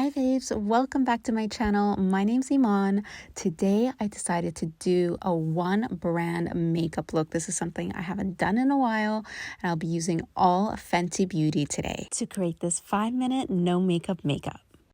Hi babes, welcome back to my channel. My name's Eman. Today I decided to do a one brand makeup look. This is something I haven't done in a while, and I'll be using all Fenty Beauty today to create this 5-minute no makeup.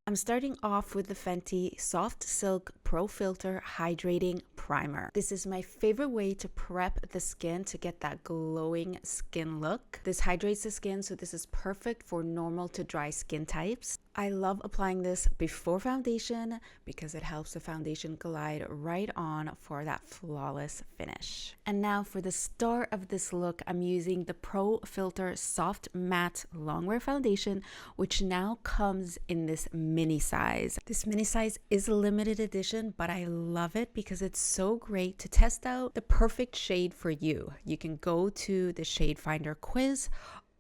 I'm starting off with the Fenty Soft Silk Pro Filter Hydrating Primer. This is my favorite way to prep the skin to get that glowing skin look. This hydrates the skin, so this is perfect for normal to dry skin types. I love applying this before foundation because it helps the foundation glide right on for that flawless finish. And now for the star of this look, I'm using the Pro Filt'R Soft Matte Longwear Foundation, which now comes in this mini size. This mini size is a limited edition, but I love it because it's so great to test out the perfect shade for you. You can go to the shade finder quiz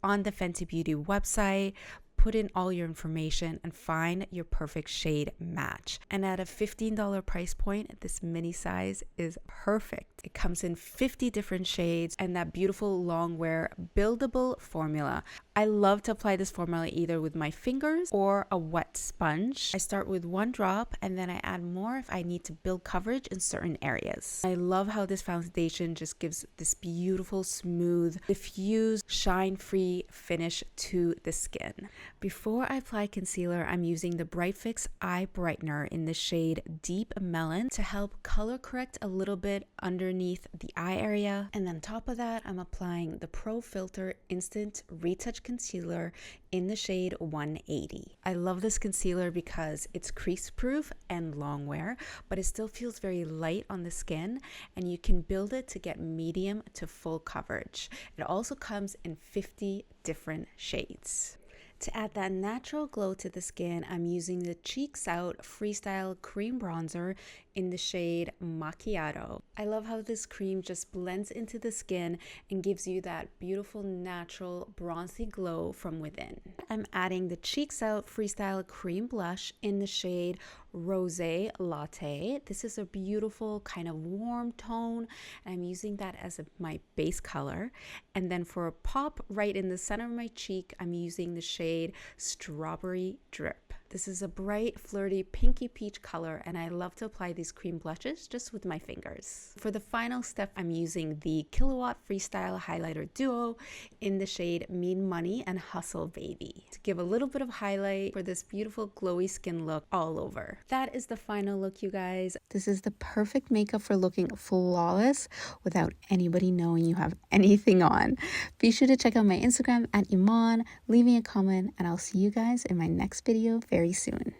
on the Fenty Beauty website, put in all your information and find your perfect shade match. And at a $15 price point, this mini size is perfect. It comes in 50 different shades and that beautiful Longwear buildable formula. I love to apply this formula either with my fingers or a wet sponge. I start with one drop and then I add more if I need to build coverage in certain areas. I love how this foundation just gives this beautiful, smooth, diffuse, shine-free finish to the skin. Before I apply concealer, I'm using the Bright Fix Eye Brightener in the shade Deep Melon to help color correct a little bit underneath the eye area. And on top of that, I'm applying the Pro Filt'R Instant Retouch Concealer in the shade 180. I love this concealer because it's crease proof and long wear, but it still feels very light on the skin, and you can build it to get medium to full coverage. It also comes in 50 different shades. To add that natural glow to the skin, I'm using the Cheeks Out Freestyle Cream Bronzer in the shade Macchiato. I love how this cream just blends into the skin and gives you that beautiful natural bronzy glow from within. I'm adding the Cheeks Out Freestyle Cream Blush in the shade Rosé Latte. This is a beautiful kind of warm tone, and I'm using that as my base color. And then for a pop right in the center of my cheek, I'm using the shade Strawberry Drip. This is a bright, flirty, pinky peach color, and I love to apply these cream blushes just with my fingers. For the final step, I'm using the Killawatt Freestyle Highlighter Duo in the shade Mean Money and Hustle Baby to give a little bit of highlight for this beautiful glowy skin look all over. That is the final look, you guys. This is the perfect makeup for looking flawless without anybody knowing you have anything on. Be sure to check out my Instagram at Eman, leave me a comment, and I'll see you guys in my next video very soon.